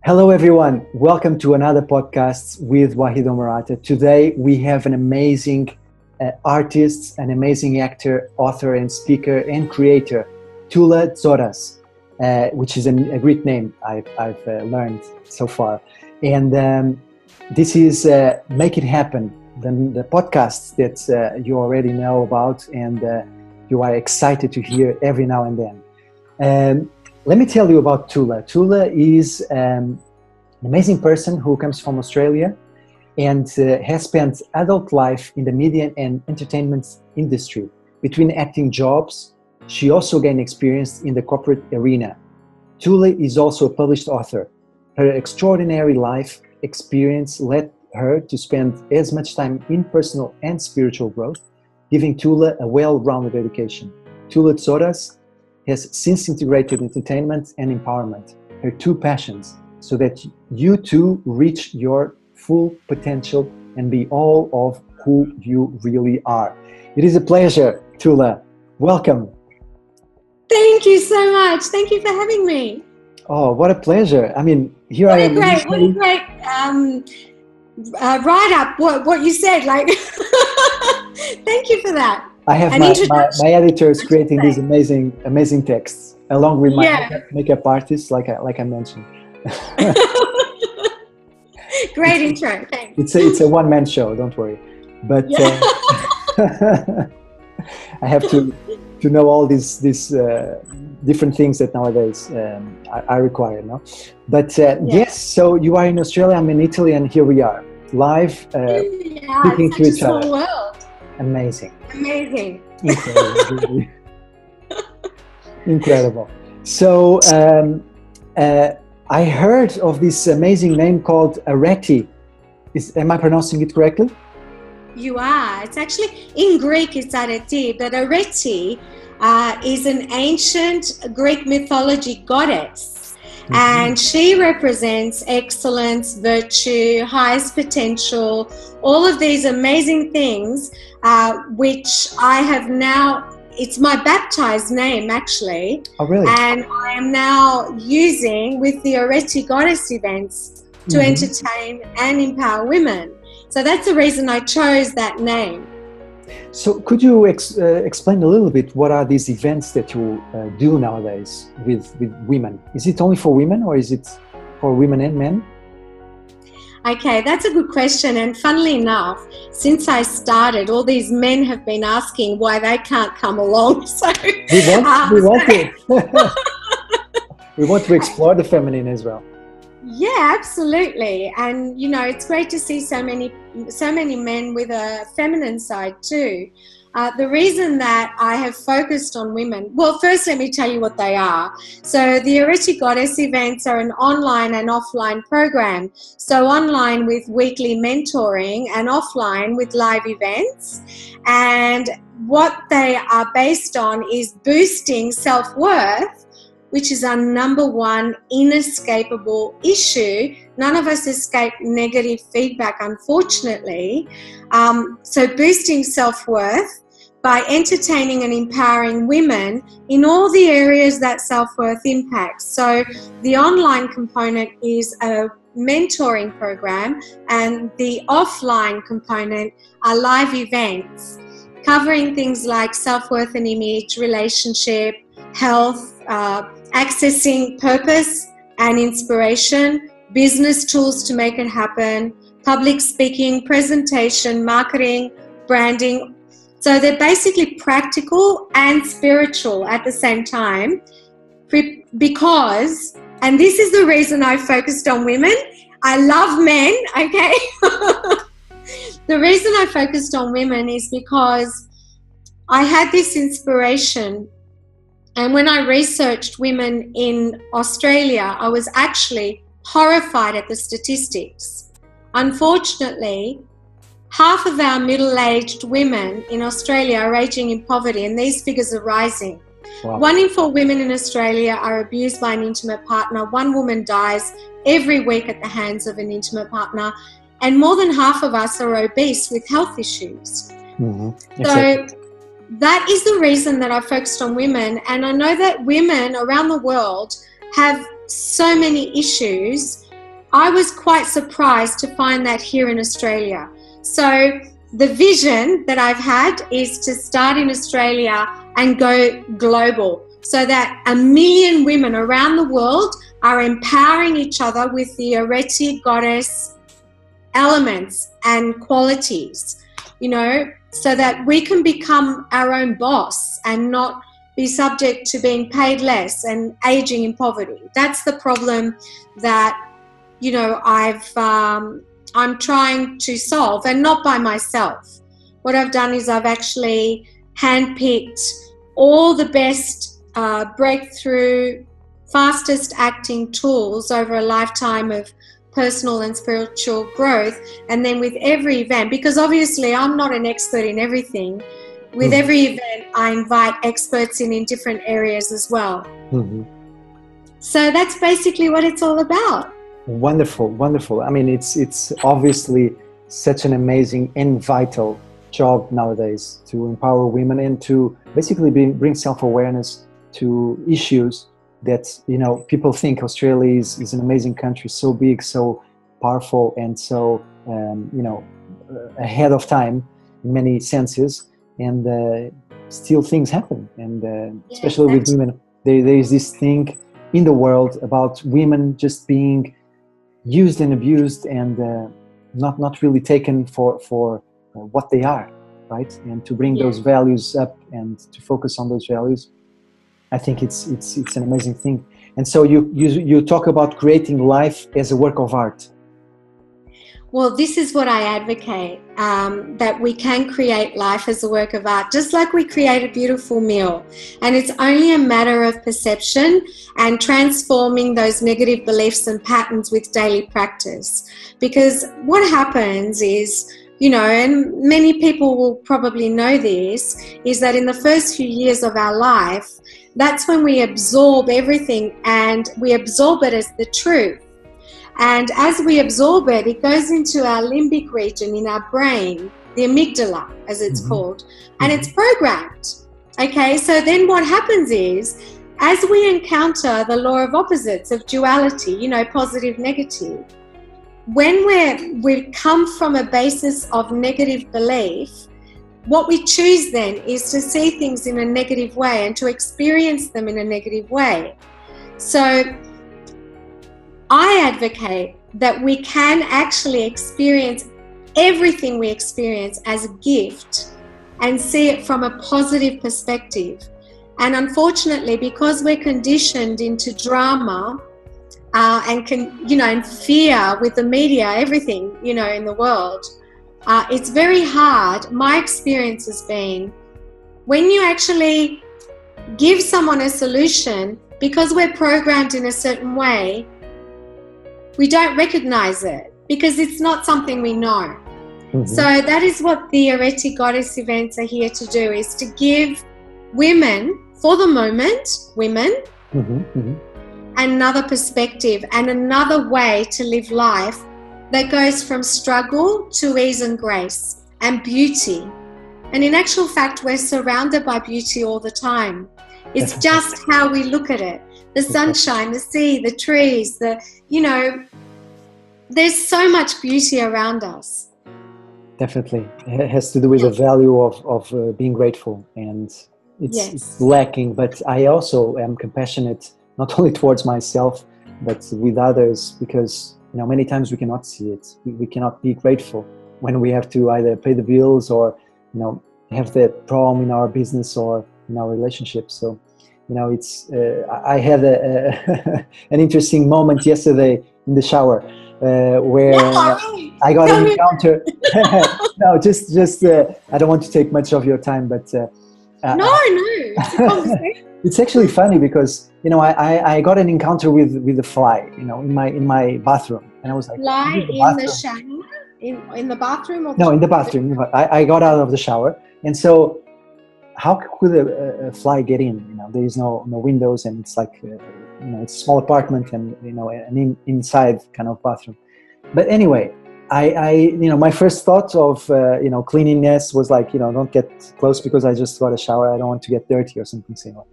Hello, everyone. Welcome to another podcast with Wahido Marata. Today, we have an amazing artist, an amazing actor, author, and speaker and creator, Tula Tzoras, which is a Greek name I've learned so far. And this is Make It Happen, the podcast that you already know about and you are excited to hear every now and then. Let me tell you about Tula. Tula is an amazing person who comes from Australia and has spent adult life in the media and entertainment industry. Between acting jobs, she also gained experience in the corporate arena. Tula is also a published author. Her extraordinary life experience led her to spend as much time in personal and spiritual growth, giving Tula a well-rounded education. Tula Tzoras has since integrated entertainment and empowerment, her two passions, so that you too reach your full potential and be all of who you really are. It is a pleasure, Tula. Welcome. Thank you so much. Thank you for having me. Oh, what a pleasure. I mean, here What I am. What a great write-up, what you said. Like, thank you for that. I have my editors creating these amazing texts along with my makeup artist, like I mentioned. Great intro. Thanks. It's a one-man show. Don't worry, but I have to know all these different things that nowadays I require. No, but yes. So you are in Australia. I'm in Italy, and here we are live speaking to each other. World. Amazing. Incredible. Incredible. So I heard of this amazing name called Areti. Am I pronouncing it correctly? You are. It's actually, in Greek it's Areti, but Areti is an ancient Greek mythology goddess. Mm-hmm. And she represents excellence, virtue, highest potential, all of these amazing things, which I have now, it's my baptized name actually. Oh, really? And I am now using with the Areti Goddess Events to entertain and empower women. So that's the reason I chose that name. So could you explain a little bit what are these events that you do nowadays with women? Is it only for women or is it for women and men? Okay, that's a good question. And funnily enough, since I started, all these men have been asking why they can't come along. So we want to explore the feminine as well. Yeah, absolutely. And, you know, it's great to see so many men with a feminine side too. The reason that I have focused on women, well, first let me tell you what they are. So the Areti Goddess Events are an online and offline program. So online with weekly mentoring and offline with live events. And what they are based on is boosting self-worth, which is our number one inescapable issue. None of us escape negative feedback, unfortunately. So boosting self-worth by entertaining and empowering women in all the areas that self-worth impacts. So the online component is a mentoring program, and the offline component are live events covering things like self-worth and image, relationship, health, accessing purpose and inspiration, business tools to make it happen, public speaking, presentation, marketing, branding. So they're basically practical and spiritual at the same time, because, and this is the reason I focused on women. I love men, okay? The reason I focused on women is because I had this inspiration. And when I researched women in Australia, I was actually horrified at the statistics. Unfortunately, half of our middle-aged women in Australia are aging in poverty, and these figures are rising. Wow. 1 in 4 women in Australia are abused by an intimate partner. 1 woman dies every week at the hands of an intimate partner. And more than half of us are obese with health issues. Mm-hmm. So that is the reason that I focused on women. And I know that women around the world have so many issues I was quite surprised to find that here in Australia. So the vision that I've had is to start in Australia and go global, so that 1 million women around the world are empowering each other with the Areti Goddess elements and qualities, so that we can become our own boss and not be subject to being paid less and aging in poverty. That's the problem that I'm trying to solve, and not by myself. What I've done is I've actually handpicked all the best breakthrough, fastest acting tools over a lifetime of personal and spiritual growth. And then with every event, because obviously I'm not an expert in everything, with every event I invite experts in different areas as well. So that's basically what it's all about. Wonderful, wonderful. I mean, it's obviously such an amazing and vital job nowadays to empower women and to basically bring self-awareness to issues that, people think Australia is an amazing country, so big, so powerful, and so, ahead of time in many senses, and still things happen. And especially with women, there is this thing in the world about women just being used and abused and not really taken for what they are, right? And to bring those values up and to focus on those values, I think it's an amazing thing. And so you talk about creating life as a work of art. Well, this is what I advocate, that we can create life as a work of art, just like we create a beautiful meal. And it's only a matter of perception and transforming those negative beliefs and patterns with daily practice. Because what happens is, and many people will probably know this, is that in the first few years of our life, that's when we absorb everything and we absorb it as the truth. And as we absorb it, it goes into our limbic region in our brain, the amygdala, as it's called, and it's programmed. Okay, so then what happens is, as we encounter the law of opposites, of duality, positive, negative, when we come from a basis of negative belief, what we choose then is to see things in a negative way and to experience them in a negative way. So I advocate that we can actually experience everything we experience as a gift and see it from a positive perspective. And unfortunately, because we're conditioned into drama and fear with the media, everything, in the world, it's very hard. My experience has been, when you actually give someone a solution, because we're programmed in a certain way, we don't recognize it because it's not something we know. So that is what the Areti Goddess Events are here to do, is to give women, for the moment, another perspective and another way to live life that goes from struggle to ease and grace and beauty. And in actual fact, we're surrounded by beauty all the time. It's just how we look at it. The sunshine, the sea, the trees, there's so much beauty around us. Definitely. It has to do with the value of being grateful, and it's lacking. But I also am compassionate, not only towards myself, but with others, because many times we cannot see it. We cannot be grateful when we have to either pay the bills or have that problem in our business or in our relationship. So it's I had an interesting moment yesterday in the shower where I got an encounter. No, just I don't want to take much of your time, but no, it's a conversation. It's actually funny because I got an encounter with a fly, in my bathroom, and I was like, fly in the shower, in the bathroom, or no, in the bathroom. I got out of the shower, and so how could a fly get in? There is no windows, and it's like it's a small apartment, and an inside kind of bathroom. But anyway, I my first thought of cleanliness was like, don't get close because I just got a shower. I don't want to get dirty or something similar.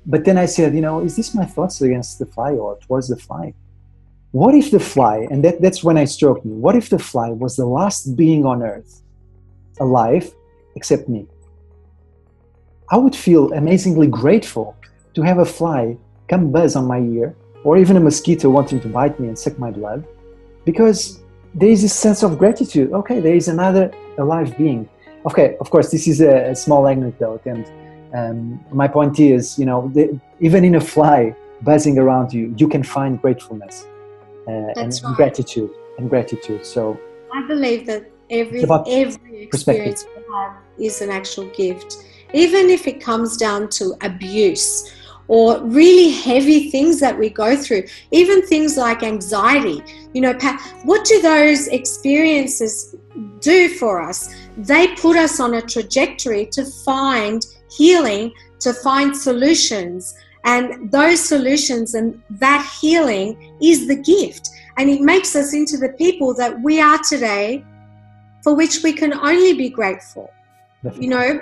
But then I said, is this my thoughts against the fly or towards the fly? what if the fly, and that's when I stroked me, what if the fly was the last being on earth alive except me? I would feel amazingly grateful to have a fly come buzz on my ear, or even a mosquito wanting to bite me and suck my blood, because there is this sense of gratitude. Okay, there is another alive being. Okay, of course, this is a small anecdote, and my point is, even in a fly buzzing around you, you can find gratefulness and right. gratitude. So I believe that every experience we have is an actual gift, even if it comes down to abuse or really heavy things that we go through, even things like anxiety. What do those experiences do for us? They put us on a trajectory to find healing, to find solutions, and those solutions and that healing is the gift, and it makes us into the people that we are today, for which we can only be grateful. Definitely.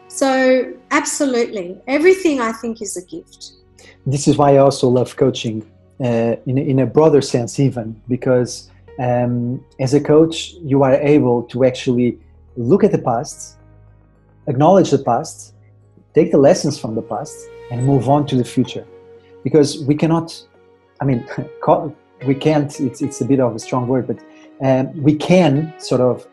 So absolutely, everything I think is a gift. This is why I also love coaching in a broader sense, even because as a coach, you are able to actually look at the past, acknowledge the past, take the lessons from the past, and move on to the future. Because we cannot, we can't, it's a bit of a strong word, but we can sort of,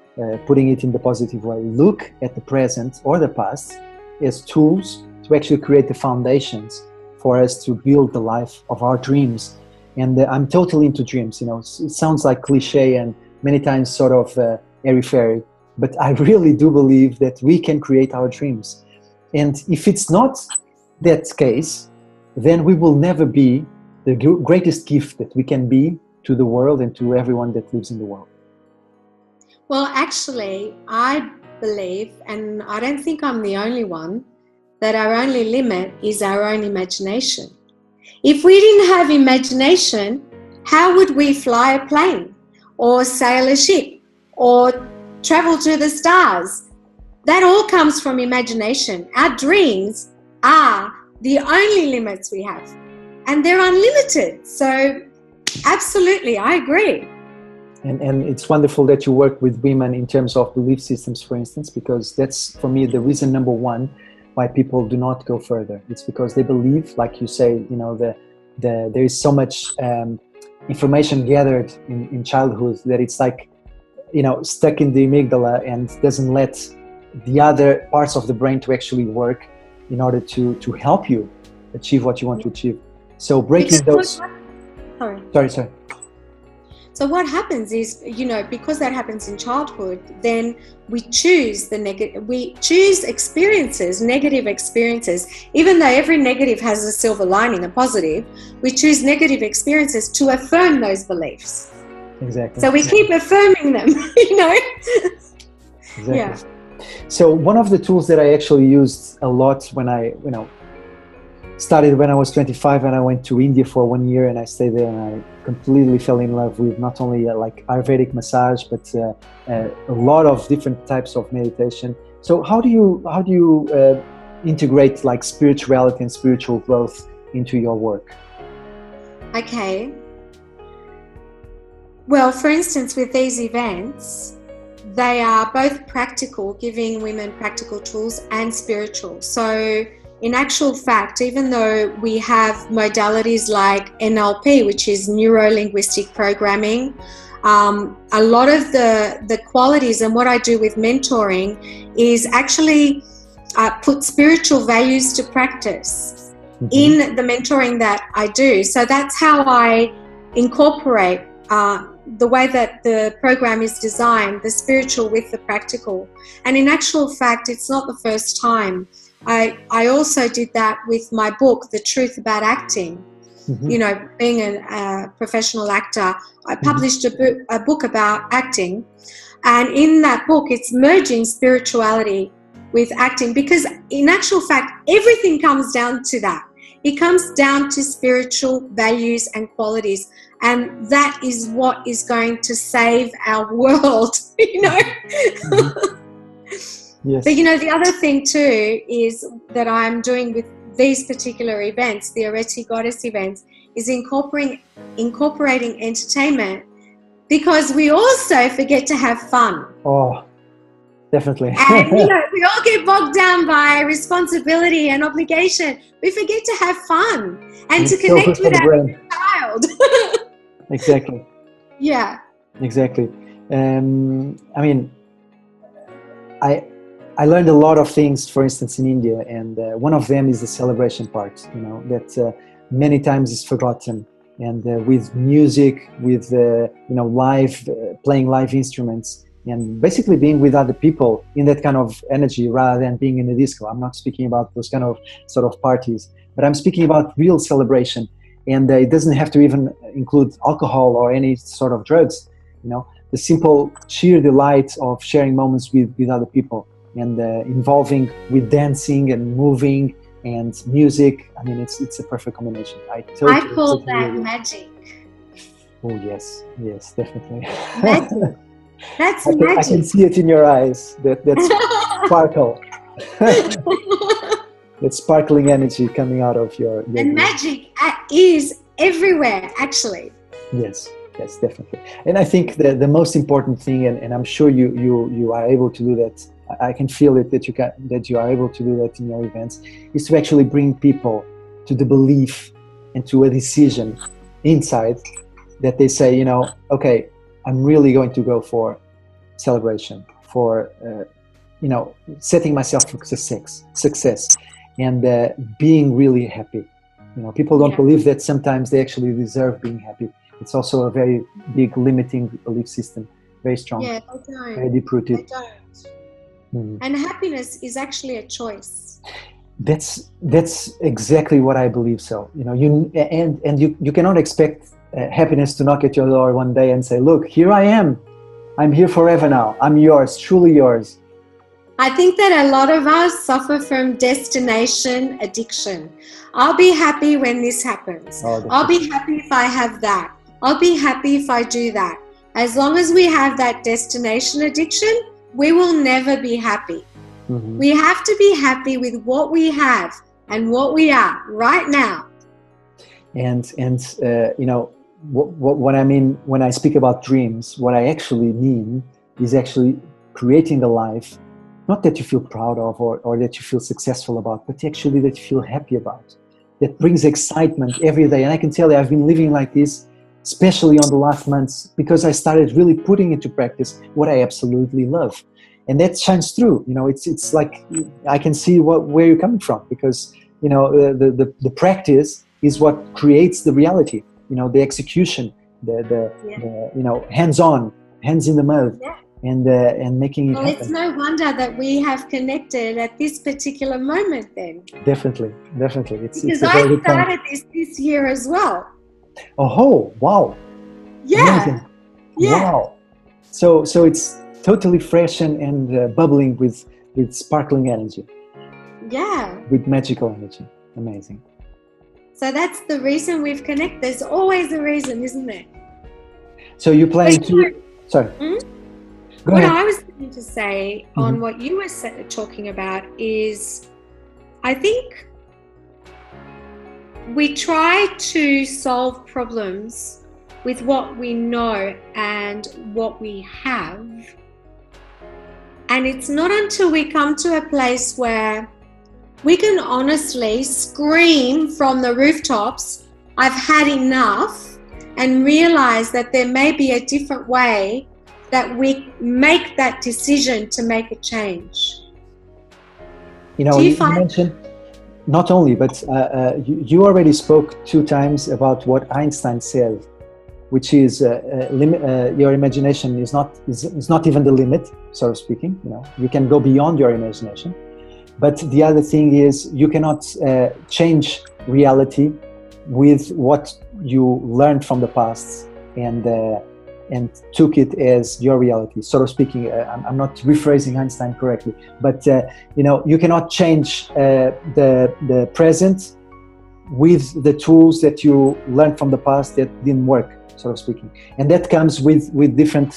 putting it in the positive way, look at the present or the past as tools to actually create the foundations for us to build the life of our dreams. And I'm totally into dreams. It sounds like cliche and many times sort of airy-fairy, but I really do believe that we can create our dreams. And if it's not that case, then we will never be the greatest gift that we can be to the world and to everyone that lives in the world. Well, actually, I believe, and I don't think I'm the only one, that our only limit is our own imagination. If we didn't have imagination, how would we fly a plane or sail a ship or travel to the stars? That all comes from imagination. Our dreams are the only limits we have, and they're unlimited. So absolutely, I agree. And it's wonderful that you work with women in terms of belief systems, for instance, because that's, for me, the reason number one why people do not go further. It's because they believe, like you say, there is so much information gathered in childhood that it's like, stuck in the amygdala and doesn't let the other parts of the brain to actually work in order to help you achieve what you want to achieve. So breaking those... Sorry. So what happens is, because that happens in childhood, then we choose experiences, negative experiences. Even though every negative has a silver lining, a positive, we choose negative experiences to affirm those beliefs. Exactly. So we keep affirming them, Exactly. Yeah. So one of the tools that I actually used a lot when I, started when I was 25, and I went to India for 1 year, and I stayed there, and I completely fell in love with not only like Ayurvedic massage, but a lot of different types of meditation. So how do you integrate like spirituality and spiritual growth into your work? Okay. Well, for instance, with these events, they are both practical, giving women practical tools, and spiritual. So in actual fact, even though we have modalities like NLP, which is neuro-linguistic programming, a lot of the qualities, and what I do with mentoring is actually put spiritual values to practice in the mentoring that I do. So that's how I incorporate the way that the program is designed, the spiritual with the practical. And in actual fact, it's not the first time. I also did that with my book, The Truth About Acting. Being a professional actor, I published a book about acting. And in that book, it's merging spirituality with acting, because in actual fact, everything comes down to that. It comes down to spiritual values and qualities. And that is what is going to save our world, Yes. But the other thing too is that I'm doing with these particular events, the Areti Goddess Events, is incorporating entertainment, because we also forget to have fun. Oh, definitely. And we all get bogged down by responsibility and obligation. We forget to have fun and to connect with our child. Exactly. Yeah. Exactly. I mean, I learned a lot of things, for instance, in India, and one of them is the celebration part, that many times is forgotten. And with music, with live playing live instruments, and basically being with other people in that kind of energy rather than being in a disco. I'm not speaking about those kind of sort of parties, but I'm speaking about real celebration. And it doesn't have to even include alcohol or any sort of drugs. The simple sheer delight of sharing moments with other people, and involving with dancing and moving and music. I mean, it's a perfect combination. I call that magic. Oh yes, definitely. Magic. That's magic. I can see it in your eyes. That's sparkle. That sparkling energy coming out of your and magic is everywhere, actually. Yes, definitely. And I think the most important thing, and I'm sure you are able to do that. I can feel it that you are able to do that in your events, is to actually bring people to the belief and to a decision inside that they say, okay, I'm really going to go for celebration, for setting myself for success, and being really happy. People don't believe that sometimes they actually deserve being happy. It's also a very big limiting belief system, very strong, very deep-rooted. They don't. And happiness is actually a choice. That's exactly what I believe. So you cannot expect happiness to knock at your door one day and say, "Look, here I am. I'm here forever now. I'm yours, truly yours." I think that a lot of us suffer from destination addiction. I'll be happy when this happens. I'll be happy if I have that. I'll be happy if I do that. As long as we have that destination addiction, we will never be happy. Mm-hmm. We have to be happy with what we have and what we are right now. And what I mean when I speak about dreams, what I actually mean is actually creating a life, not that you feel proud of or that you feel successful about, but actually that you feel happy about, that brings excitement every day. And I can tell you, I've been living like this, especially on the last months, because I started really putting into practice what I absolutely love. And that shines through. It's like I can see where you're coming from, because the practice is what creates the reality. The execution, the hands-on, hands in the mud, and making it happen. It's no wonder that we have connected at this particular moment. Then definitely, because I started this year as well. Oh, wow. Yeah. Amazing. Yeah. Wow. So it's totally fresh and bubbling with sparkling energy. Yeah. With magical energy. Amazing. So that's the reason we've connected. There's always a reason, isn't there? So you're planning to... Sorry. Mm-hmm. What I was going to say on what you were talking about is, I think we try to solve problems with what we know and what we have. And it's not until we come to a place where we can honestly scream from the rooftops, "I've had enough," and realize that there may be a different way that we make that decision to make a change. You mentioned not only, but you already spoke 2 times about what Einstein said, which is your imagination is not even the limit, so speaking. You can go beyond your imagination. But the other thing is, you cannot change reality with what you learned from the past and took it as your reality, so speaking. I'm not rephrasing Einstein correctly, but you cannot change the present with the tools that you learned from the past that didn't work, so speaking. And that comes with different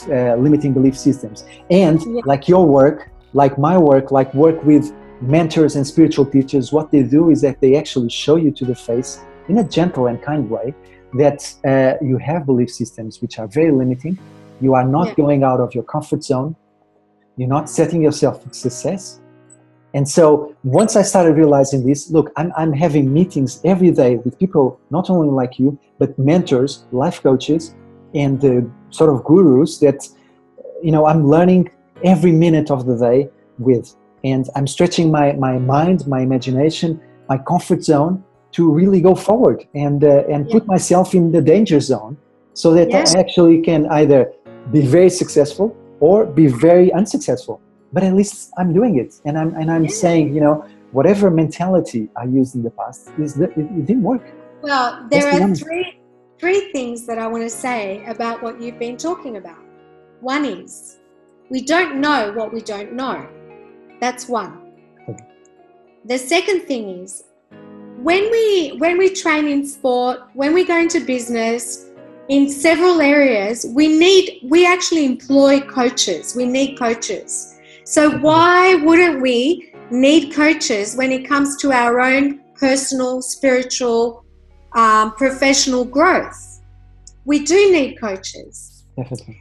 limiting belief systems. And like your work, like my work, work with mentors and spiritual teachers, what they do is that they actually show you to the face, in a gentle and kind way, that you have belief systems which are very limiting. You are not going out of your comfort zone. You're not setting yourself for success. And so once I started realizing this, look, I'm having meetings every day with people, not only like you, but mentors, life coaches, and sort of gurus that, I'm learning every minute of the day with. And I'm stretching my mind, my imagination, my comfort zone to really go forward and put myself in the danger zone so that I actually can either be very successful or be very unsuccessful. But at least I'm doing it, and I'm saying, whatever mentality I used in the past it didn't work. Well, there are three things that I want to say about what you've been talking about. One is, we don't know what we don't know. That's one. Okay. The second thing is, when we train in sport, when we go into business, in several areas, we actually employ coaches. We need coaches. So why wouldn't we need coaches when it comes to our own personal, spiritual, professional growth? We do need coaches. Definitely.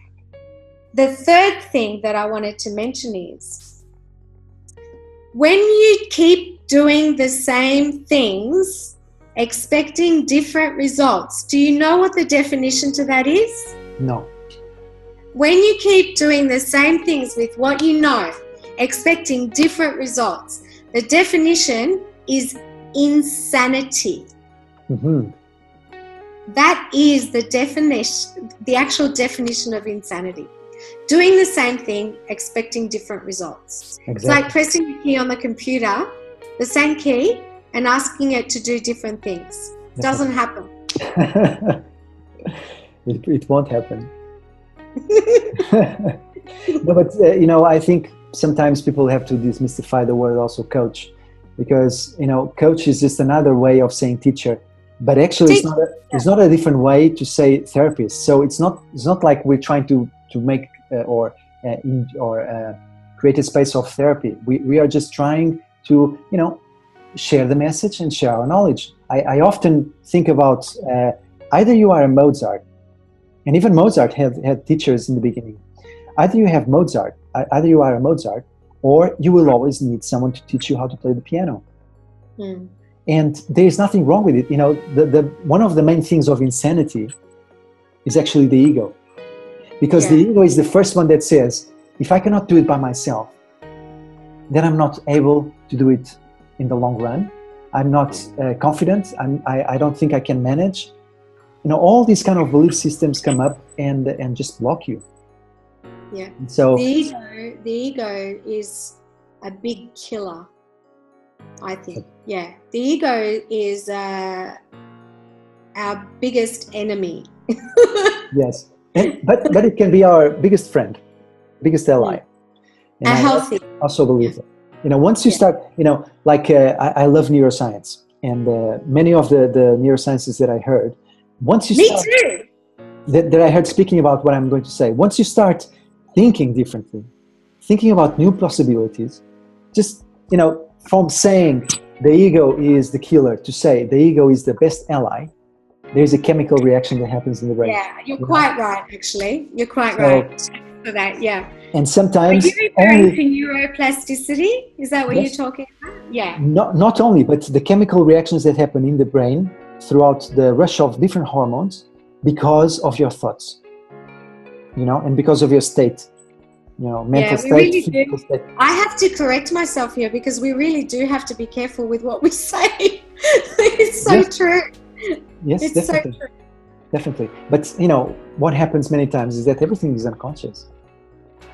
The third thing that I wanted to mention is, when you keep doing the same things, expecting different results, do you know what the definition to that is? No. When you keep doing the same things with what you know, expecting different results, the definition is insanity. Mm-hmm. That is the definition, the actual definition of insanity. Doing the same thing, expecting different results. Exactly. It's like pressing the key on the computer, the same key, and asking it to do different things. It doesn't happen. It won't happen. No, but I think sometimes people have to demystify the word also coach, because coach is just another way of saying teacher, but actually it's not a different way to say therapist. So it's not like we're trying to make create a space of therapy. We are just trying to share the message and share our knowledge. I often think about either you are a Mozart. And even Mozart had teachers in the beginning. Either you have Mozart, either you are a Mozart, or you will always need someone to teach you how to play the piano. Mm. And there is nothing wrong with it. One of the main things of insanity is actually the ego. Because the ego is the first one that says, if I cannot do it by myself, then I'm not able to do it in the long run. I'm not confident. I don't think I can manage. All these kind of belief systems come up and just block you. Yeah. So the ego is a big killer, I think. Yeah. The ego is our biggest enemy. Yes. But it can be our biggest friend, biggest ally. And a healthy. I also believe that. Once you start, I love neuroscience, and many of the neurosciences that I heard, once you start, too. That I heard speaking about what I'm going to say, once you start thinking differently, thinking about new possibilities, just, from saying the ego is the killer to say the ego is the best ally, there's a chemical reaction that happens in the brain. Yeah, you're quite right, actually. You're quite right for that, yeah. And sometimes... Are you referring to neuroplasticity? Is that what you're talking about? Yeah. Not only, but the chemical reactions that happen in the brain throughout the rush of different hormones because of your thoughts, and because of your state, mental state, really physical state. I have to correct myself here, because we really do have to be careful with what we say. It's so true. Yes, it's definitely. So true. Definitely. But, what happens many times is that everything is unconscious.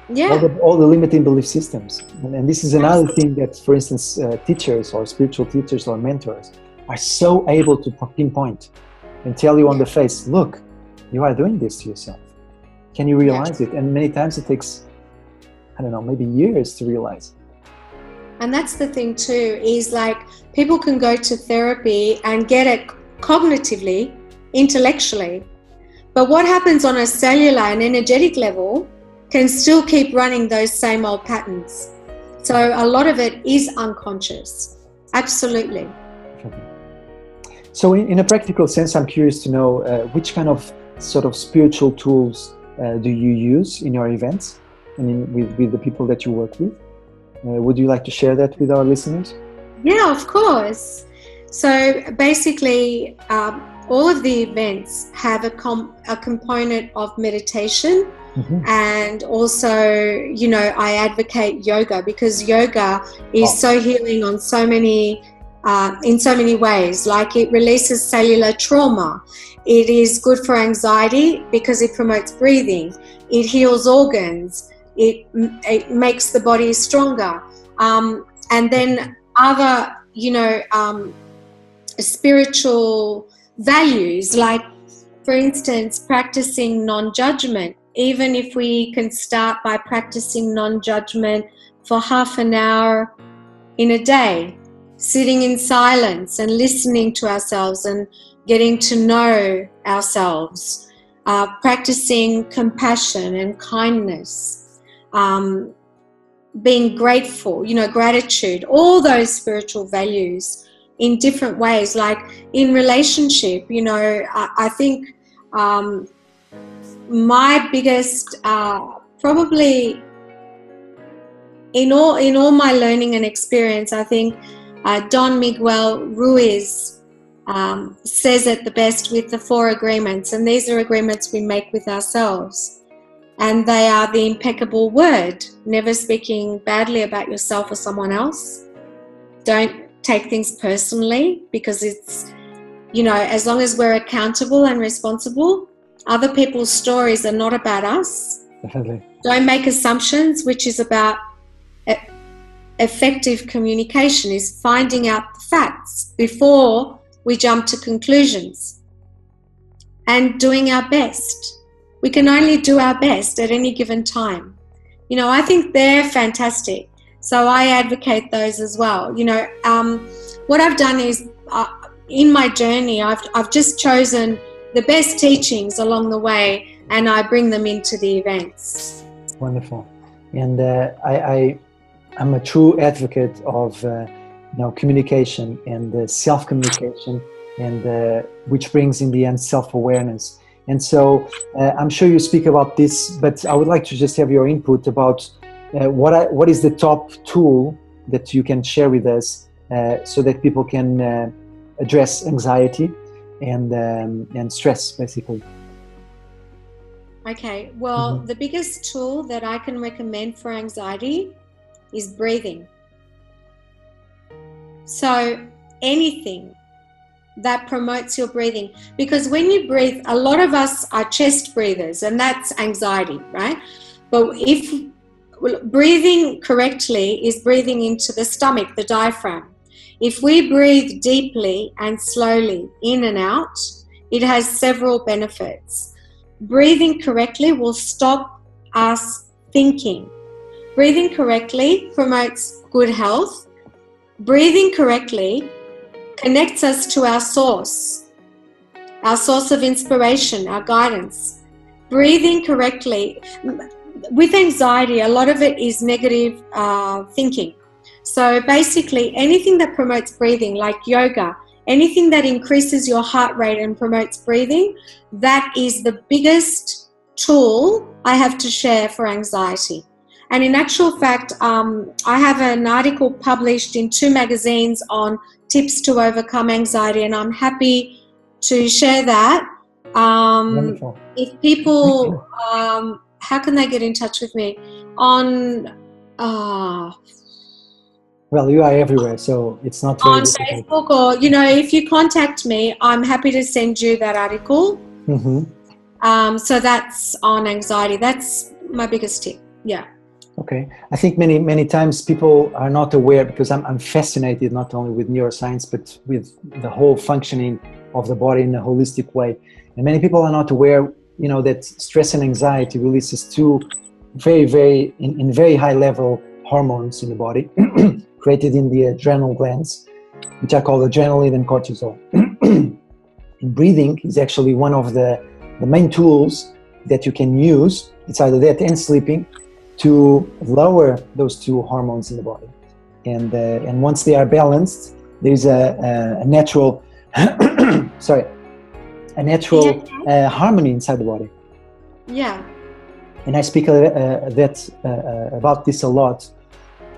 Yeah. All the limiting belief systems. And this is another thing that, for instance, teachers or spiritual teachers or mentors are so able to pinpoint and tell you on the face, look, you are doing this to yourself. Can you realize it? And many times it takes, maybe years to realize. And that's the thing too, is like people can go to therapy and get it cognitively, intellectually. But what happens on a cellular and energetic level can still keep running those same old patterns. So a lot of it is unconscious. Absolutely. So in a practical sense, I'm curious to know which kind of sort of spiritual tools do you use in your events and with the people that you work with? Would you like to share that with our listeners? Yeah, of course. So basically, all of the events have a component of meditation. Mm-hmm. And also, you know, I advocate yoga because yoga is so healing on so many in so many ways. Like it releases cellular trauma. It is good for anxiety because it promotes breathing. It heals organs. It makes the body stronger. And then other, you know, spiritual values, like, for instance, practicing non-judgment. Even if we can start by practicing non-judgment for half an hour in a day, sitting in silence and listening to ourselves and getting to know ourselves, practicing compassion and kindness, being grateful, you know, gratitude, all those spiritual values in different ways. Like in relationship, you know, I think my biggest, probably in all my learning and experience, I think Don Miguel Ruiz says it the best with the 4 agreements, and these are agreements we make with ourselves, and they are the impeccable word: never speaking badly about yourself or someone else. Don't take things personally, because it's, you know, as long as we're accountable and responsible, other people's stories are not about us. Definitely. Don't make assumptions, which is about effective communication, is finding out the facts before we jump to conclusions, and doing our best. We can only do our best at any given time. You know, I think they're fantastic. So I advocate those as well. You know, what I've done is in my journey, I've just chosen the best teachings along the way, and I bring them into the events. Wonderful. And I'm a true advocate of communication and self-communication, and which brings in the end self-awareness. And so I'm sure you speak about this, but I would like to just have your input about what is the top tool that you can share with us so that people can address anxiety and stress, basically. Okay, well, the biggest tool that I can recommend for anxiety is breathing. So anything that promotes your breathing, because when you breathe, a lot of us are chest breathers, and that's anxiety, right? But if breathing correctly is breathing into the stomach, the diaphragm. If we breathe deeply and slowly in and out, it has several benefits. Breathing correctly will stop us thinking. Breathing correctly promotes good health. Breathing correctly connects us to our source of inspiration, our guidance. Breathing correctly, with anxiety, a lot of it is negative thinking. So basically, anything that promotes breathing, like yoga, anything that increases your heart rate and promotes breathing, that is the biggest tool I have to share for anxiety. And in actual fact, I have an article published in 2 magazines on tips to overcome anxiety, and I'm happy to share that. Wonderful. If people, how can they get in touch with me? On well, you are everywhere, so it's not very difficult. Facebook, or, you know, if you contact me, I'm happy to send you that article. So that's on anxiety. That's my biggest tip. Yeah. Okay. I think many times people are not aware, because I'm fascinated not only with neuroscience, but with the whole functioning of the body in a holistic way. And many people are not aware, you know, that stress and anxiety releases 2 very in very high level hormones in the body created in the adrenal glands, which are called adrenaline and cortisol. And breathing is actually one of the main tools that you can use. It's either that and sleeping, to lower those 2 hormones in the body. And once they are balanced, there's a natural sorry, a natural harmony inside the body. Yeah. And I speak about this a lot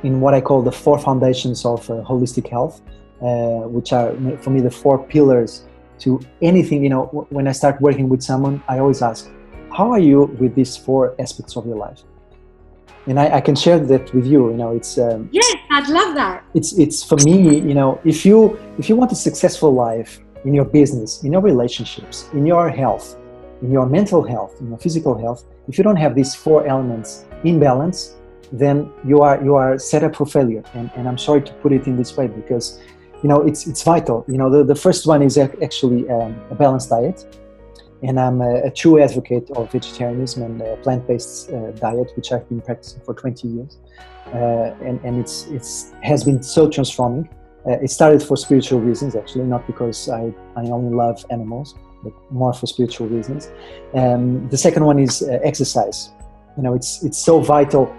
in what I call the 4 foundations of holistic health, which are, for me, the 4 pillars to anything. You know, when I start working with someone, I always ask, how are you with these 4 aspects of your life? And I can share that with you. You know, it's yes, I'd love that. It's for me. You know, if you want a successful life in your business, in your relationships, in your health, in your mental health, in your physical health, if you don't have these 4 elements in balance, then you are set up for failure. And I'm sorry to put it in this way, because, you know, it's vital. You know, the first one is actually a balanced diet. And I'm a true advocate of vegetarianism and plant-based diet, which I've been practicing for 20 years. And it's has been so transforming. It started for spiritual reasons, actually, not because I only love animals, but more for spiritual reasons. The second one is exercise. You know, it's so vital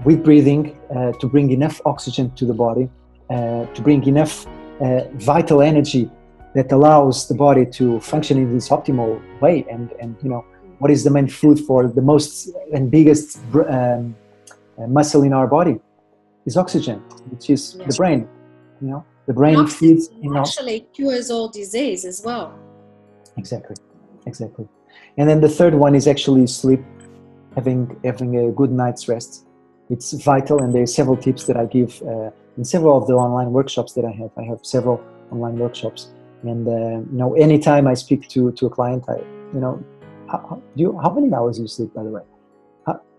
with breathing to bring enough oxygen to the body, to bring enough vital energy that allows the body to function in this optimal way. And you know, what is the main food for the most and biggest muscle in our body is oxygen, which is the brain. You know, the brain feeds. You know, actually cures all disease as well. Exactly. And then the third one is actually sleep, having a good night's rest. It's vital, and there are several tips that I give in several of the online workshops that I have. I have several online workshops. And you know, anytime I speak to a client, you know, how many hours do you sleep, by the way?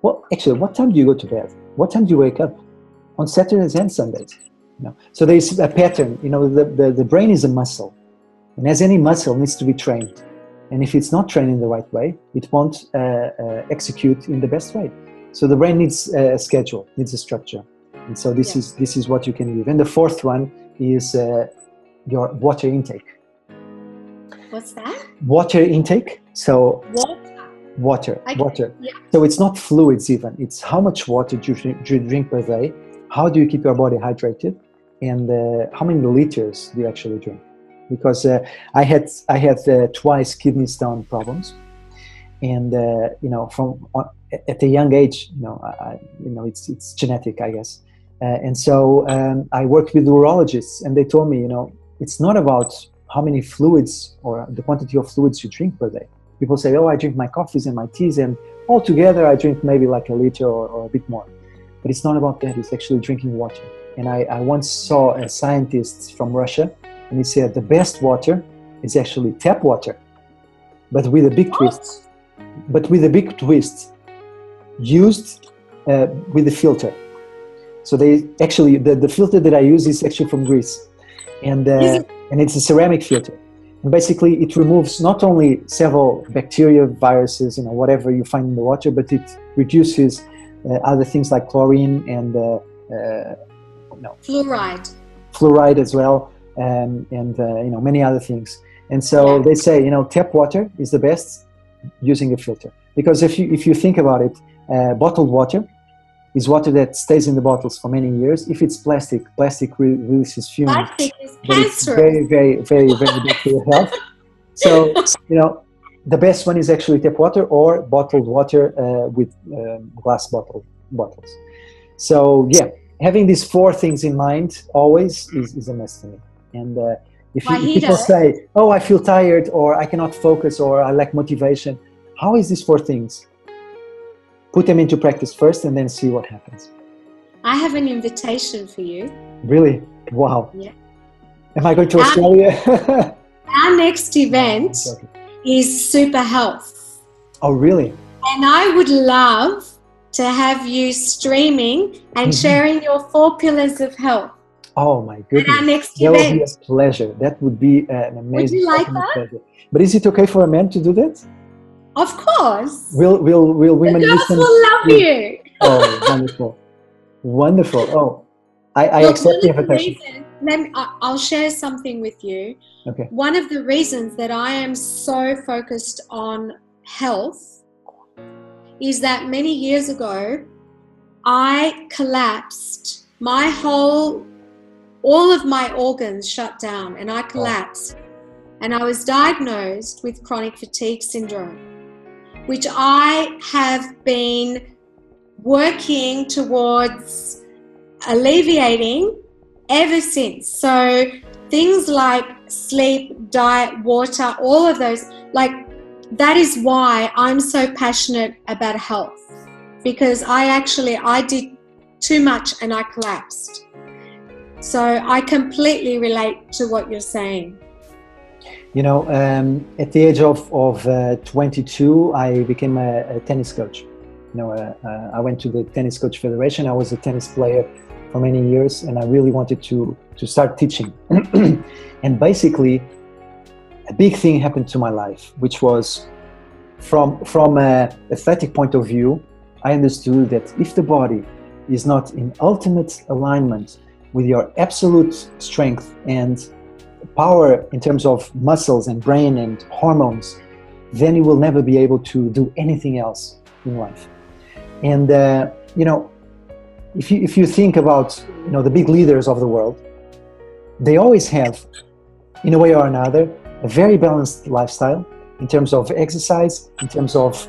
Well, actually, what time do you go to bed? What time do you wake up? On Saturdays and Sundays. You know, so there's a pattern. You know, the brain is a muscle, and as any muscle, needs to be trained. And if it's not trained in the right way, it won't execute in the best way. So the brain needs a schedule, needs a structure. And so this is what you can give. And the fourth one is your water intake. What's that? Water intake. So water. Yeah. So it's not fluids even. It's how much water do you drink per day? How do you keep your body hydrated? And how many liters do you actually drink? Because I had twice kidney stone problems, and you know, at a young age, you know, it's genetic, I guess. And so I worked with urologists, and they told me, you know, it's not about how many fluids or the quantity of fluids you drink per day. People say, oh, I drink my coffees and my teas, and altogether I drink maybe like a liter or a bit more. But it's not about that. It's actually drinking water. And I once saw a scientist from Russia, and he said the best water is actually tap water, but with a big twist. But with a big twist, used with a filter. So they actually, the filter that I use is actually from Greece, and it's a ceramic filter. And basically, it removes not only several bacteria, viruses, you know, whatever you find in the water, but it reduces other things like chlorine and fluoride as well, and you know, many other things. And so they say, you know, tap water is the best using a filter, because if you think about it, bottled water is water that stays in the bottles for many years. If it's plastic releases fumes. Plastic is But it's cancerous. very good for your health. So, you know, the best one is actually tap water or bottled water with glass bottles. So, yeah, having these four things in mind always is a must to me. And if people say, oh, I feel tired, or I cannot focus, or I lack motivation, how is these four things? Put them into practice first and then see what happens. I have an invitation for you. Really? Wow. Yeah. Am I going to Australia? Our next event is Super Health. Oh, really? And I would love to have you streaming and sharing your 4 pillars of health. Oh my goodness. At our next event. That would be a pleasure. That would be an amazing. Would you like that? Pleasure. But is it okay for a man to do that? Of course. Will women listen? The girls will love you. Oh, wonderful. Oh, I accept the invitation. I'll share something with you. Okay. One of the reasons that I am so focused on health is that many years ago, I collapsed. All of my organs shut down, and I collapsed. and I was diagnosed with chronic fatigue syndrome, which I have been working towards alleviating ever since. So things like sleep, diet, water, all of those, like that is why I'm so passionate about health, because I did too much and I collapsed. So I completely relate to what you're saying. You know, at the age of 22, I became a tennis coach. You know, I went to the Tennis Coach Federation. I was a tennis player for many years, and I really wanted to start teaching. And basically, a big thing happened to my life, which was from an athletic point of view. I understood that if the body is not in ultimate alignment with your absolute strength and power in terms of muscles and brain and hormones, then you will never be able to do anything else in life. And you know, if you think about, you know, the big leaders of the world, they always have, in a way or another, a very balanced lifestyle in terms of exercise, in terms of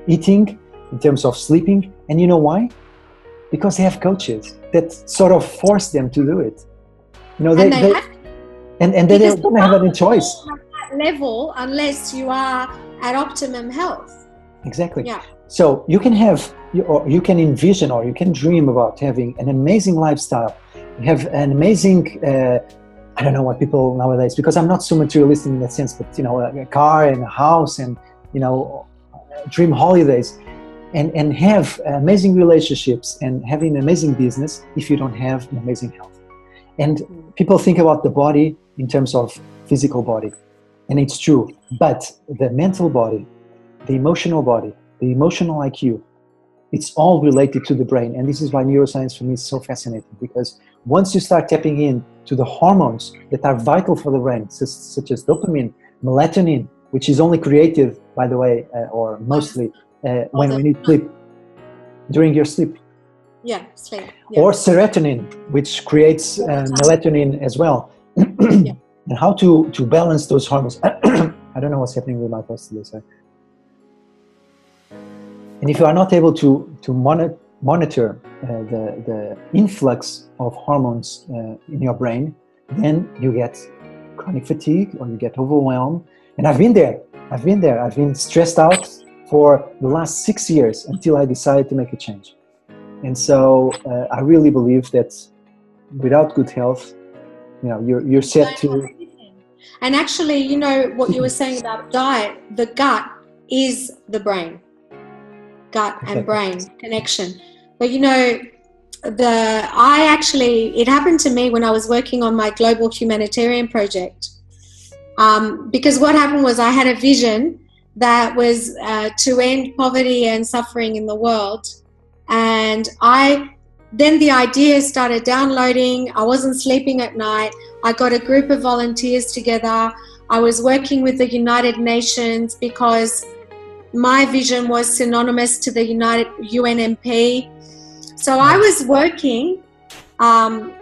eating, in terms of sleeping. And you know why? Because they have coaches that sort of force them to do it. You know, they don't have any choice. At that level, unless you are at optimum health. Exactly. Yeah. So you can envision, or you can dream about having an amazing lifestyle. You have an amazing, I don't know what people nowadays, because I'm not so materialistic in that sense, but you know, a car and a house and, you know, dream holidays, and have amazing relationships and having an amazing business if you don't have an amazing health. And people think about the body in terms of physical body, and it's true, but the mental body, the emotional IQ, it's all related to the brain. And this is why neuroscience for me is so fascinating, because once you start tapping in to the hormones that are vital for the brain, such as dopamine, melatonin, which is only created, by the way, or mostly when we need sleep, during your sleep. Yeah, sleep. Yeah. Or serotonin, which creates melatonin as well. Yeah. And how to balance those hormones. I don't know what's happening with my voice today, sorry. And if you are not able to monitor the influx of hormones in your brain, then you get chronic fatigue, or you get overwhelmed. And I've been there. I've been stressed out for the last 6 years until I decided to make a change. And so I really believe that without good health, you know, you're set to. And actually, you know, what you were saying about diet, the gut is the brain. Gut and brain connection. But you know, it happened to me when I was working on my global humanitarian project. Because what happened was I had a vision that was to end poverty and suffering in the world. And then the ideas started downloading. I wasn't sleeping at night. I got a group of volunteers together. I was working with the United Nations because my vision was synonymous to the UNMP. So I was working,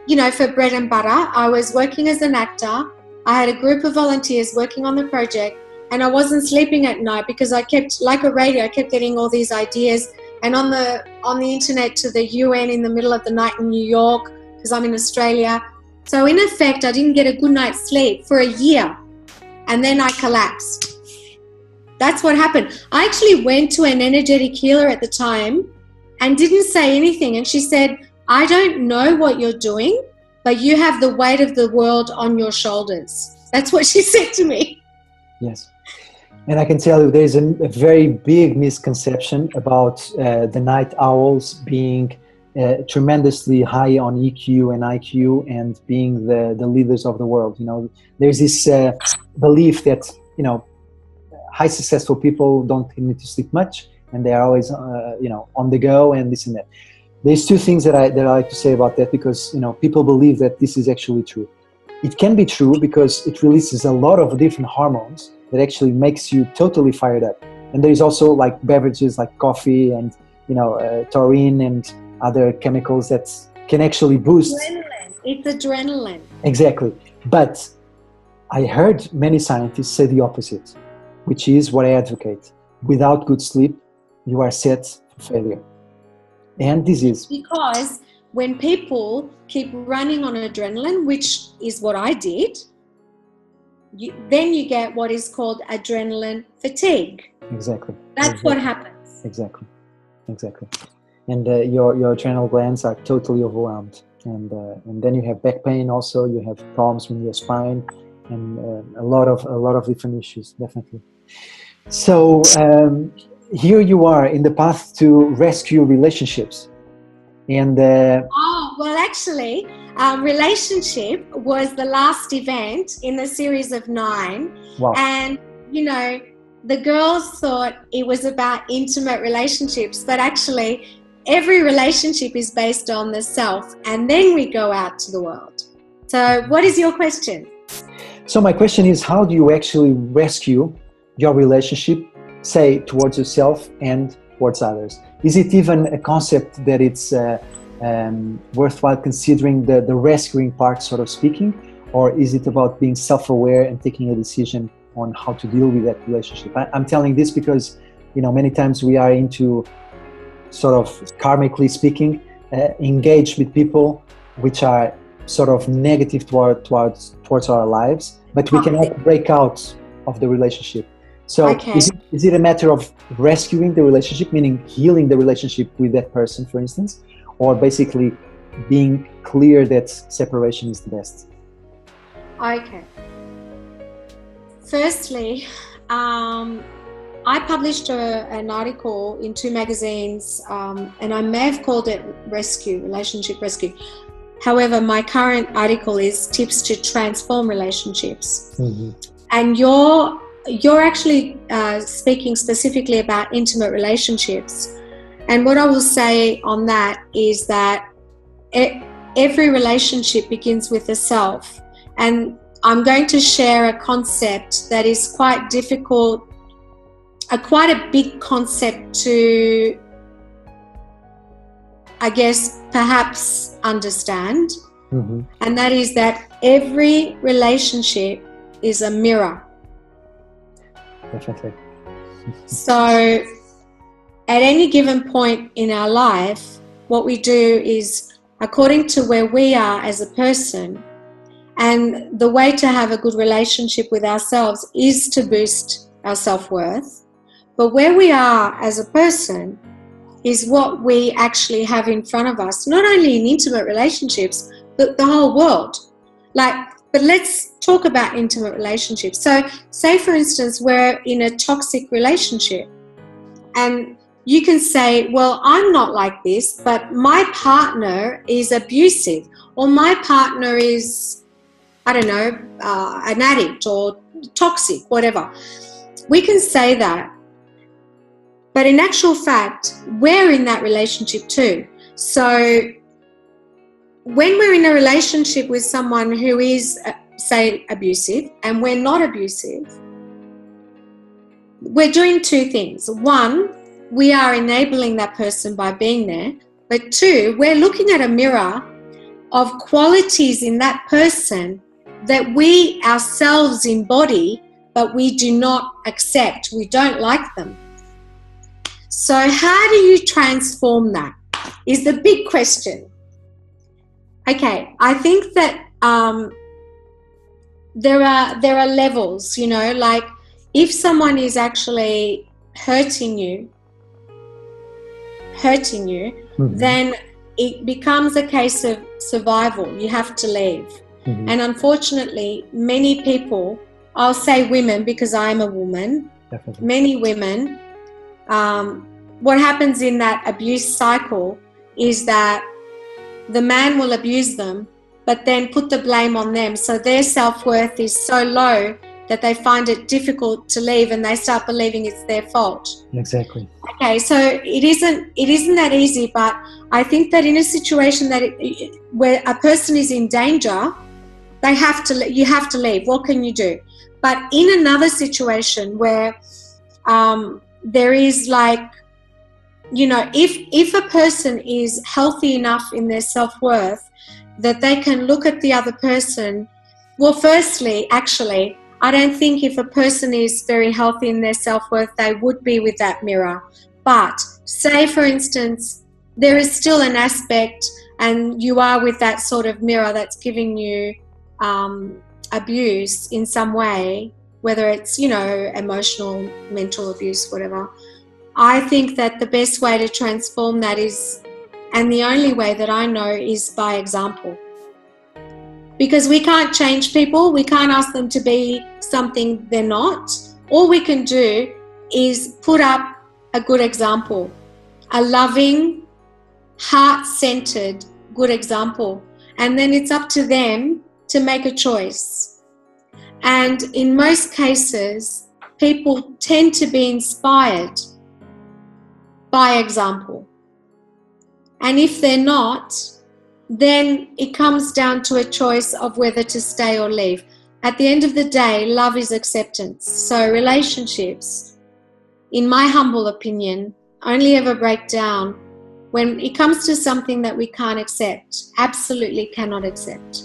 you know, for bread and butter. I was working as an actor. I had a group of volunteers working on the project, and I wasn't sleeping at night because I kept, like a radio, I kept getting all these ideas. And on the internet to the UN in the middle of the night in New York, because I'm in Australia. So in effect, I didn't get a good night's sleep for a year, and then I collapsed. That's what happened. I actually went to an energetic healer at the time and didn't say anything. And she said, I don't know what you're doing, but you have the weight of the world on your shoulders. That's what she said to me. Yes. And I can tell you there's a very big misconception about the night owls being tremendously high on EQ and IQ and being the leaders of the world. You know, there's this belief that, you know, high successful people don't need to sleep much, and they are always, you know, on the go and this and that. There's two things that I like to say about that, because, you know, people believe that this is actually true. It can be true because it releases a lot of different hormones that actually makes you totally fired up. And there's also like beverages like coffee and, you know, taurine and other chemicals that can actually boost. Adrenaline. It's adrenaline. Exactly. But I heard many scientists say the opposite, which is what I advocate. Without good sleep, you are set for failure and disease. Because when people keep running on adrenaline, which is what I did, then you get what is called adrenaline fatigue. Exactly. That's what happens. Exactly. And your adrenal glands are totally overwhelmed. And then you have back pain also, you have problems with your spine, and a lot of different issues, definitely. So here you are in the path to rescue relationships. And well, actually, relationship was the last event in the series of 9. Wow. And, you know, the girls thought it was about intimate relationships, but actually every relationship is based on the self, and then we go out to the world. So what is your question? So my question is, how do you actually rescue your relationship, say, towards yourself and towards others? Is it even a concept that it's worthwhile considering the rescuing part, sort of speaking, or is it about being self-aware and taking a decision on how to deal with that relationship? I'm telling this because, you know, many times we are into, sort of karmically speaking, engaged with people which are sort of negative towards our lives, but we cannot break out of the relationship. So is it a matter of rescuing the relationship, meaning healing the relationship with that person, for instance, or basically being clear that separation is the best? Okay. Firstly, I published an article in 2 magazines, and I may have called it Relationship Rescue. However, my current article is Tips to Transform Relationships. Mm-hmm. And you're actually speaking specifically about intimate relationships. And what I will say on that is that every relationship begins with the self. And I'm going to share a concept that is quite difficult, quite a big concept to, I guess, perhaps understand. Mm-hmm. And that is that every relationship is a mirror. Definitely. So at any given point in our life, what we do is according to where we are as a person, and the way to have a good relationship with ourselves is to boost our self-worth. But where we are as a person is what we actually have in front of us, not only in intimate relationships, but the whole world. But let's talk about intimate relationships. So say, for instance, we're in a toxic relationship, and you can say, well, I'm not like this, but my partner is abusive, or my partner is, I don't know, an addict or toxic, whatever. We can say that. But in actual fact, we're in that relationship too. So when we're in a relationship with someone who is, say, abusive, and we're not abusive, we're doing 2 things. 1, we are enabling that person by being there. But 2, we're looking at a mirror of qualities in that person that we ourselves embody, but we do not accept. We don't like them. So how do you transform that is the big question. Okay, I think that there are levels, you know, like if someone is actually hurting you, mm-hmm. then it becomes a case of survival. You have to leave. Mm-hmm. And unfortunately, many people, I'll say women because I'm a woman, definitely. Many women, what happens in that abuse cycle is that the man will abuse them, but then put the blame on them. So their self-worth is so low that they find it difficult to leave, and they start believing it's their fault. Exactly. Okay, so it isn't that easy, but I think that in a situation that where a person is in danger, you have to leave. What can you do? But in another situation where there is like, you know, if a person is healthy enough in their self-worth that they can look at the other person Well, firstly, actually, I don't think if a person is very healthy in their self-worth, they would be with that mirror. But say, for instance, there is still an aspect and you are with that sort of mirror that's giving you abuse in some way, whether it's, you know, emotional, mental abuse, whatever. I think that the best way to transform that is, and the only way that I know, is by example. Because we can't change people, we can't ask them to be something they're not. All we can do is put up a good example, a loving, heart-centered good example. And then it's up to them to make a choice. And in most cases, people tend to be inspired by example. And if they're not, then it comes down to a choice of whether to stay or leave. At the end of the day, love is acceptance. So relationships, in my humble opinion, only ever break down when it comes to something that we can't accept, absolutely cannot accept.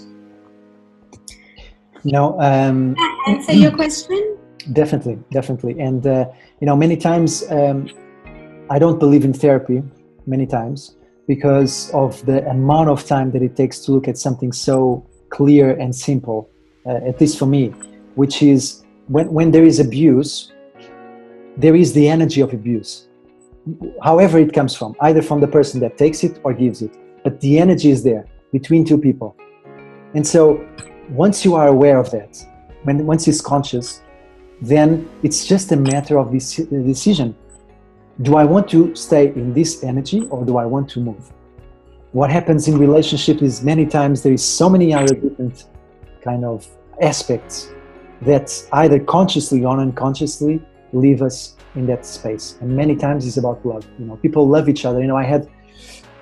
You know, answer your question? Definitely. And, you know, many times I don't believe in therapy, many times, because of the amount of time that it takes to look at something so clear and simple, at least for me, which is when there is abuse, there is the energy of abuse, however it comes from, either from the person that takes it or gives it, but the energy is there between two people. And so once you are aware of that, once it's conscious, then it's just a matter of this decision. Do I want to stay in this energy or do I want to move? What happens in relationship is many times there is so many other different kind of aspects that either consciously or unconsciously leave us in that space. And many times it's about love. You know, people love each other. You know,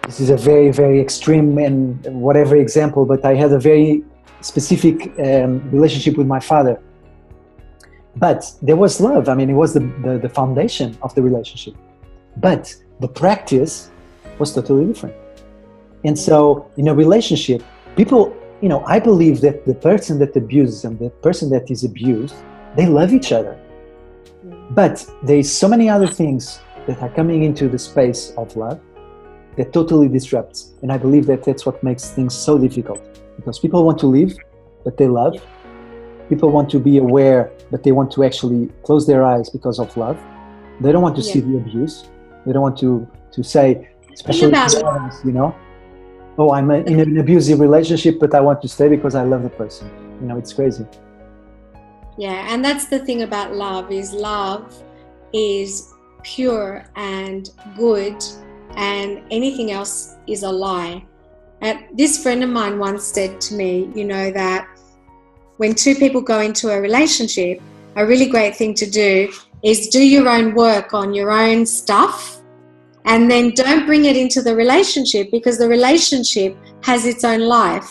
this is a very, very extreme and whatever example, but I had a very specific relationship with my father. But there was love. I mean, it was the foundation of the relationship. But the practice was totally different. And so in a relationship, people, you know, I believe that the person that abuses and the person that is abused, they love each other. But there is so many other things that are coming into the space of love that totally disrupts. And I believe that that's what makes things so difficult. Because people want to live, but they love. People want to be aware, but they want to actually close their eyes because of love. They don't want to see the abuse. They don't want to say, especially parents, you know, oh, I'm in an abusive relationship, but I want to stay because I love the person. You know, it's crazy. Yeah, and that's the thing about love is pure and good, and anything else is a lie. This friend of mine once said to me, you know, that when two people go into a relationship, a really great thing to do is do your own work on your own stuff, and then don't bring it into the relationship because the relationship has its own life.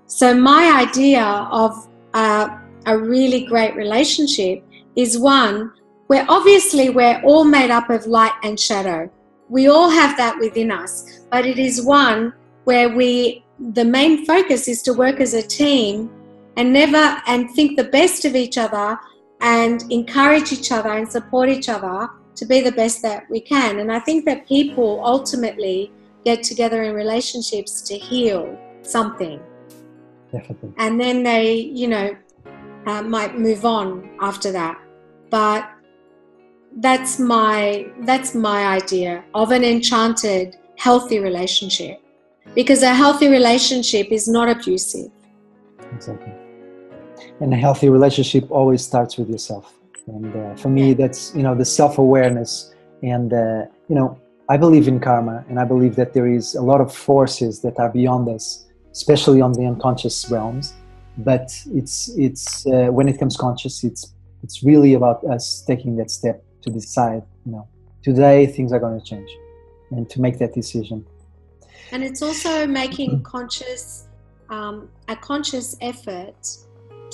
So my idea of a really great relationship is one where obviously we're all made up of light and shadow. We all have that within us, but it is one where the main focus is to work as a team and think the best of each other and encourage each other and support each other to be the best that we can. And I think that people ultimately get together in relationships to heal something. Definitely. And then they, you know, might move on after that. But that's my idea of an enchanted, healthy relationship. Because a healthy relationship is not abusive. Exactly. And a healthy relationship always starts with yourself. And for me, that's, you know, the self-awareness. And, you know, I believe in karma, and I believe that there is a lot of forces that are beyond us, especially on the unconscious realms. But it's when it comes conscious, it's really about us taking that step to decide, you know, today things are going to change, and to make that decision. And it's also making a conscious effort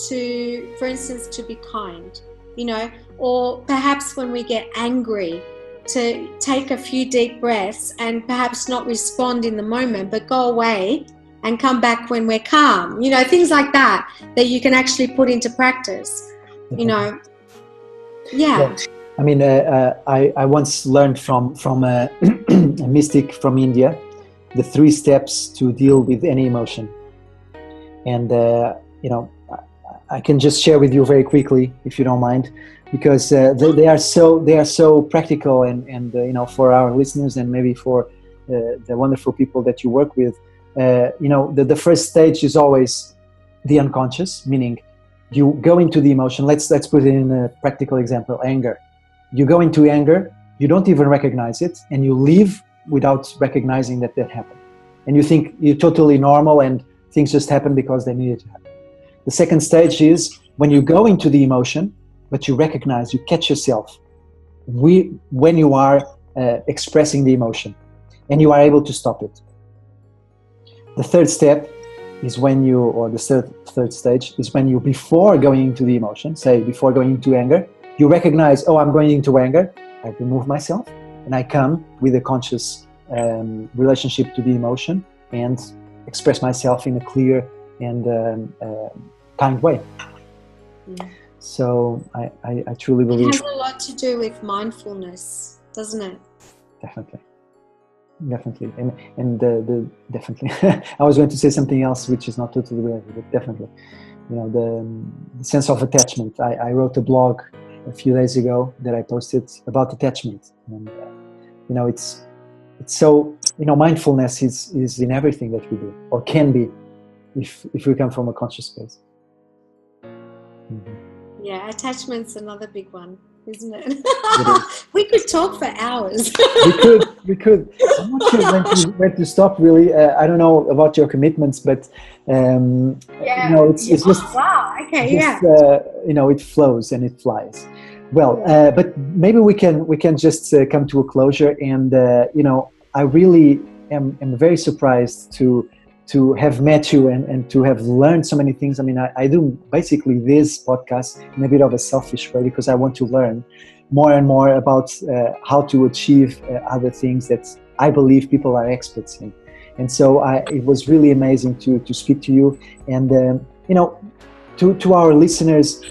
to, for instance, to be kind, you know, or perhaps when we get angry, to take a few deep breaths and perhaps not respond in the moment, but go away and come back when we're calm. You know, things like that you can actually put into practice. You know, yeah. I mean, I once learned from a, a mystic from India the 3 steps to deal with any emotion, and you know, I can just share with you very quickly, if you don't mind, because they are so practical, and you know, for our listeners and maybe for the wonderful people that you work with, you know, the first stage is always the unconscious, meaning you go into the emotion. Let's put it in a practical example: anger. You go into anger, you don't even recognize it, and you leave without recognizing that happened, and you think you're totally normal and things just happen because they needed to happen. The second stage is when you go into the emotion, but you recognize, you catch yourself when you are expressing the emotion, and you are able to stop it. The third step is when you, or the third stage is when you, before going into the emotion, say before going into anger, you recognize, oh, I'm going into anger, I remove myself, and I come with a conscious relationship to the emotion and express myself in a clear and kind way. Yeah. So I truly believe it has a lot to do with mindfulness, doesn't it? Definitely, and definitely. I was going to say something else which is not totally related, but definitely, you know, the sense of attachment. I wrote a blog a few days ago that I posted about attachment, and you know, it's so, you know, mindfulness is in everything that we do, or can be, if we come from a conscious space. Mm-hmm. Yeah, attachment's another big one, isn't it? We could talk for hours. we could. I'm not sure when to stop, really. I don't know about your commitments, but you know, it's just, wow. Okay, just, you know, it flows and it flies. Well, but maybe we can just come to a closure, and you know, I really am very surprised to have met you and to have learned so many things. I mean, I do basically this podcast in a bit of a selfish way, because I want to learn more and more about how to achieve other things that I believe people are experts in. And so it was really amazing to speak to you. And you know, to our listeners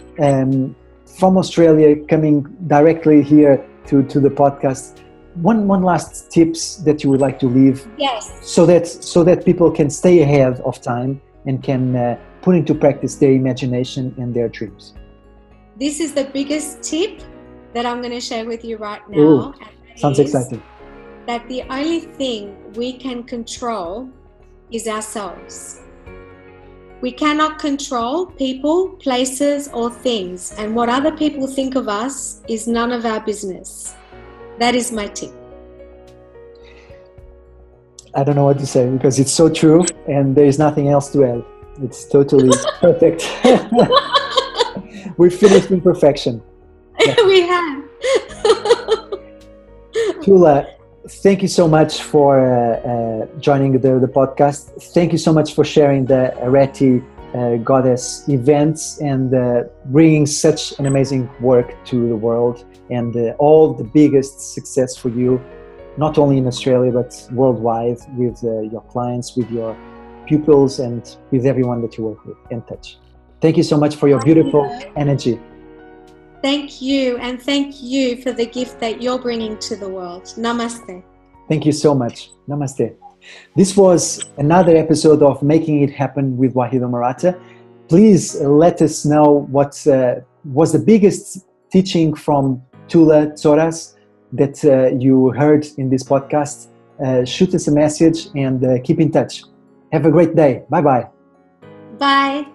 from Australia coming directly here to the podcast, one last tips that you would like to leave? Yes. So that people can stay ahead of time and can put into practice their imagination and their dreams. This is the biggest tip that I'm going to share with you right now. Ooh, sounds exciting. That the only thing we can control is ourselves. We cannot control people, places, or things, and what other people think of us is none of our business. That is my tip. I don't know what to say, because it's so true, and there is nothing else to add. It's totally perfect. We finished in perfection. Yeah. We have. Tula, thank you so much for joining the podcast. Thank you so much for sharing the Areti Goddess Events and bringing such an amazing work to the world, and all the biggest success for you, not only in Australia but worldwide, with your clients, with your pupils, and with everyone that you work with and touch. Thank you so much for your beautiful energy. Thank you, and thank you for the gift that you're bringing to the world. Namaste. Thank you so much. Namaste. This was another episode of Making It Happen with Wahido Marata. Please let us know what was the biggest teaching from Tula Tsoras that you heard in this podcast. Shoot us a message and keep in touch. Have a great day. Bye-bye. Bye.